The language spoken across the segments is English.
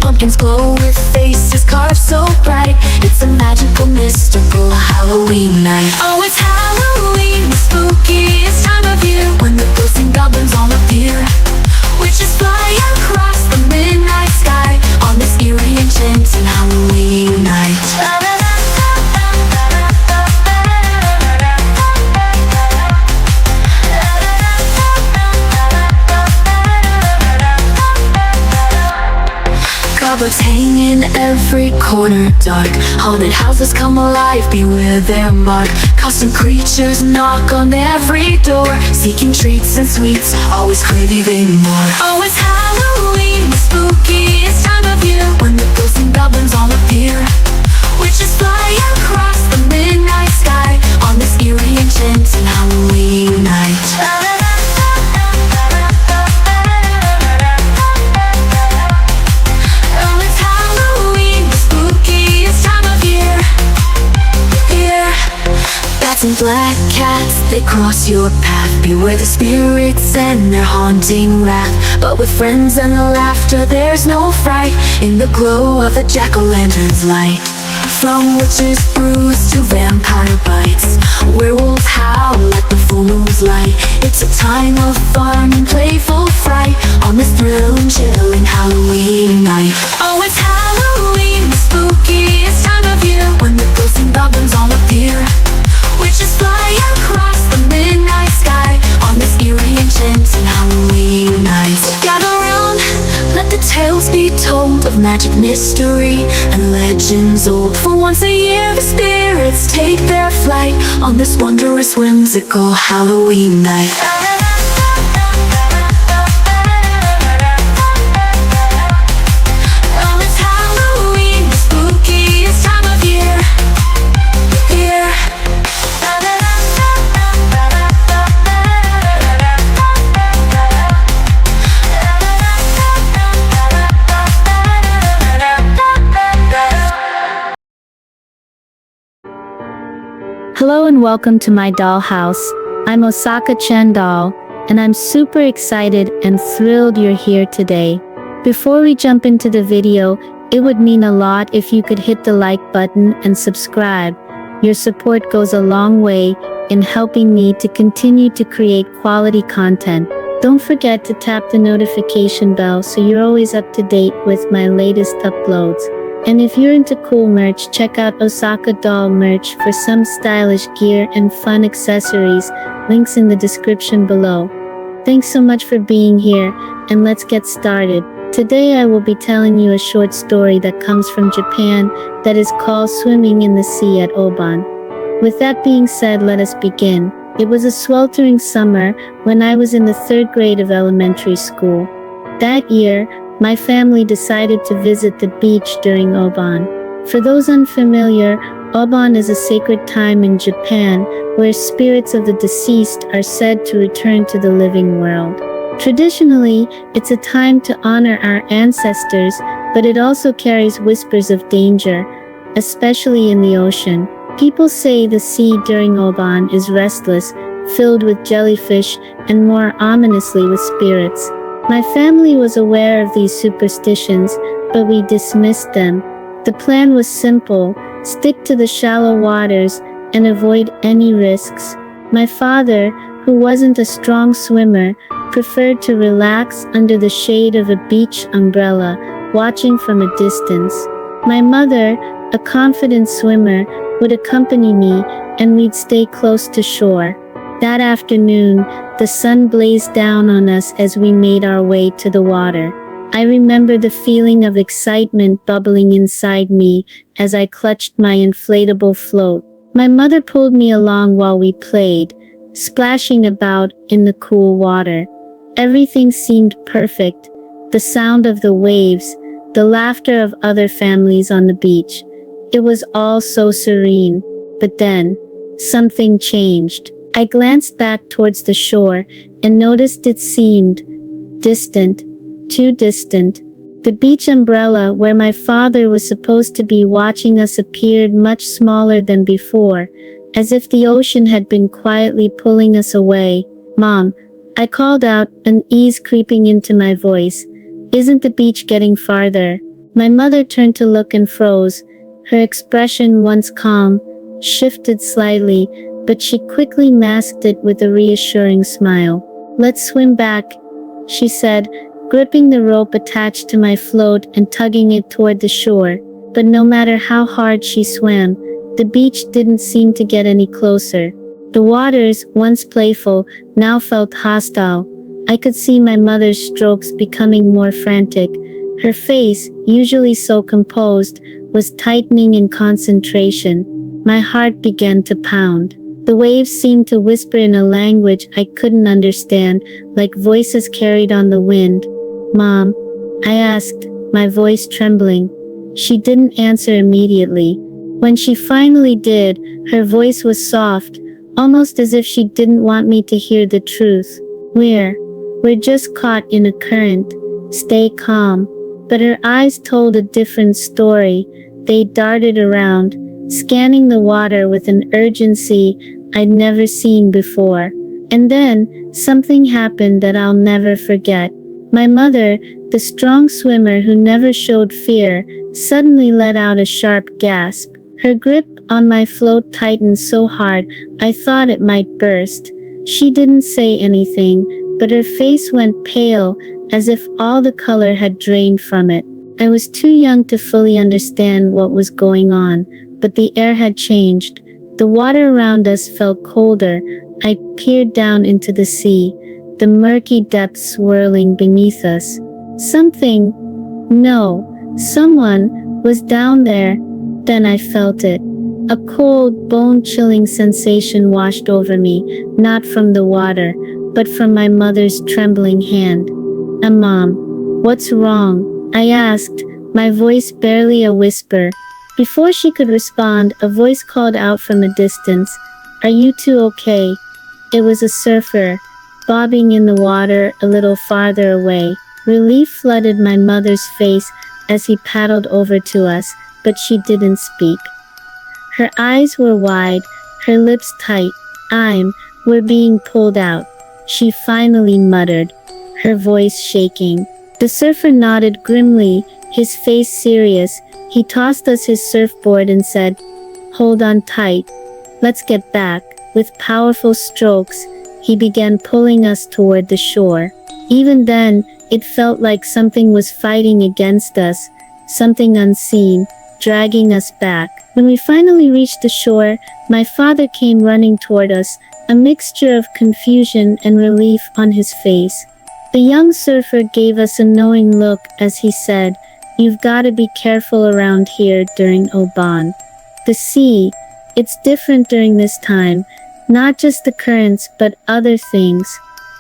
Pumpkins glow with faces carved so bright. It's a magical, mystical Halloween night. Oh, it's Halloween, the spookiest time of year, when the ghosts and goblins all appear. Witches fly across the midnight sky on this eerie, enchanting Halloween night. Cobwebs hang in every corner dark. Haunted houses come alive, beware their mark. Costume creatures knock on every door, seeking treats and sweets, always craving more. Oh, it's Halloween, the spookiest time of year, when the ghosts and goblins all appear. Witches fly across the midnight sky on this eerie, enchanting Halloween night. And black cats, they cross your path. Beware the spirits and their haunting wrath. But with friends and laughter, there's no fright in the glow of the jack-o'-lantern's light. From witches' brews to vampire bites, werewolves howl like the full moon's light. It's a time of fun and playful fright on this thrilling, chilling Halloween night. Oh, it's Halloween, the spookiest time of year, when the ghosts and goblins all appear. Witches fly across the midnight sky on this eerie, enchanting Halloween night. Gather round, let the tales be told of magic, mystery, and legends old. For once a year the spirits take their flight on this wondrous, whimsical Halloween night. Hello and welcome to my dollhouse. I'm Osakachan.doll, and I'm super excited and thrilled you're here today. Before we jump into the video, it would mean a lot if you could hit the like button and subscribe. Your support goes a long way in helping me to continue to create quality content. Don't forget to tap the notification bell so you're always up to date with my latest uploads. And if you're into cool merch, check out Osaka Doll merch for some stylish gear and fun accessories. Links in the description below. Thanks so much for being here, and let's get started. Today I will be telling you a short story that comes from Japan that is called Swimming in the Sea at Obon. With that being said, let us begin. It was a sweltering summer when I was in the 3rd grade of elementary school. That year, my family decided to visit the beach during Obon. For those unfamiliar, Obon is a sacred time in Japan where spirits of the deceased are said to return to the living world. Traditionally, it's a time to honor our ancestors, but it also carries whispers of danger, especially in the ocean. People say the sea during Obon is restless, filled with jellyfish, and more ominously with spirits. My family was aware of these superstitions, but we dismissed them. The plan was simple: stick to the shallow waters and avoid any risks. My father, who wasn't a strong swimmer, preferred to relax under the shade of a beach umbrella, watching from a distance. My mother, a confident swimmer, would accompany me, and we'd stay close to shore. That afternoon, the sun blazed down on us as we made our way to the water. I remember the feeling of excitement bubbling inside me as I clutched my inflatable float. My mother pulled me along while we played, splashing about in the cool water. Everything seemed perfect: the sound of the waves, the laughter of other families on the beach. It was all so serene. But then, something changed. I glanced back towards the shore and noticed it seemed distant, too distant. The beach umbrella where my father was supposed to be watching us appeared much smaller than before, as if the ocean had been quietly pulling us away. "Mom," I called out, unease creeping into my voice. "Isn't the beach getting farther?" My mother turned to look and froze. Her expression, once calm, shifted slightly, but she quickly masked it with a reassuring smile. "Let's swim back," she said, gripping the rope attached to my float and tugging it toward the shore. But no matter how hard she swam, the beach didn't seem to get any closer. The waters, once playful, now felt hostile. I could see my mother's strokes becoming more frantic. Her face, usually so composed, was tightening in concentration. My heart began to pound. The waves seemed to whisper in a language I couldn't understand, like voices carried on the wind. "Mom?" I asked, my voice trembling. She didn't answer immediately. When she finally did, her voice was soft, almost as if she didn't want me to hear the truth. We're just caught in a current. Stay calm." But her eyes told a different story. They darted around, scanning the water with an urgency I'd never seen before. And then, something happened that I'll never forget. My mother, the strong swimmer who never showed fear, suddenly let out a sharp gasp. Her grip on my float tightened so hard I thought it might burst. She didn't say anything, but her face went pale, as if all the color had drained from it. I was too young to fully understand what was going on, but the air had changed. The water around us felt colder. I peered down into the sea, the murky depths swirling beneath us. Someone was down there. Then I felt it. A cold, bone-chilling sensation washed over me, not from the water, but from my mother's trembling hand. "Mom, what's wrong?" I asked, my voice barely a whisper. Before she could respond, a voice called out from a distance, "Are you two okay?" It was a surfer, bobbing in the water a little farther away. Relief flooded my mother's face as he paddled over to us, but she didn't speak. Her eyes were wide, her lips tight. We're being pulled out," she finally muttered, her voice shaking. The surfer nodded grimly, his face serious. He tossed us his surfboard and said, "Hold on tight. Let's get back." With powerful strokes, he began pulling us toward the shore. Even then, it felt like something was fighting against us, something unseen, dragging us back. When we finally reached the shore, my father came running toward us, a mixture of confusion and relief on his face. The young surfer gave us a knowing look as he said, "You've got to be careful around here during Obon. The sea, it's different during this time, not just the currents but other things."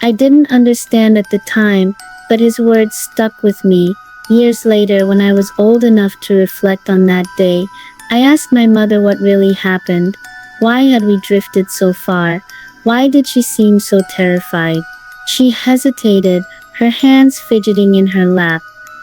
I didn't understand at the time, but his words stuck with me. Years later, when I was old enough to reflect on that day, I asked my mother what really happened. Why had we drifted so far? Why did she seem so terrified? She hesitated, her hands fidgeting in her lap.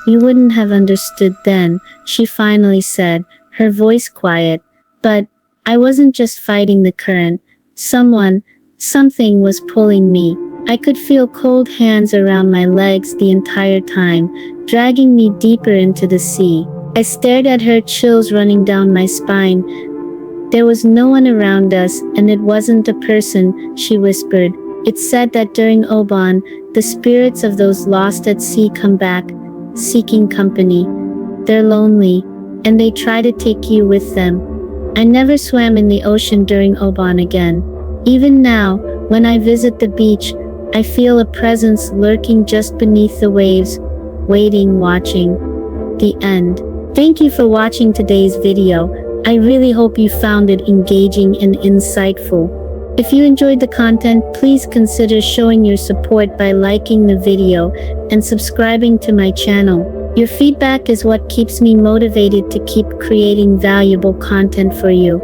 "You wouldn't have understood then," she finally said, her voice quiet. "But I wasn't just fighting the current. Something was pulling me. I could feel cold hands around my legs the entire time, dragging me deeper into the sea." I stared at her, chills running down my spine. "There was no one around us, and it wasn't a person," she whispered. "It's said that during Obon, the spirits of those lost at sea come back, seeking company. They're lonely, and they try to take you with them." I never swam in the ocean during Obon again. Even now, when I visit the beach, I feel a presence lurking just beneath the waves, waiting, watching. The end. Thank you for watching today's video. I really hope you found it engaging and insightful. If you enjoyed the content, please consider showing your support by liking the video and subscribing to my channel. Your feedback is what keeps me motivated to keep creating valuable content for you.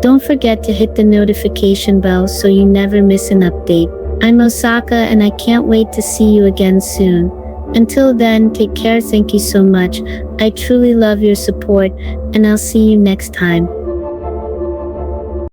Don't forget to hit the notification bell so you never miss an update. I'm Osaka, and I can't wait to see you again soon. Until then, take care. Thank you so much. I truly love your support, and I'll see you next time.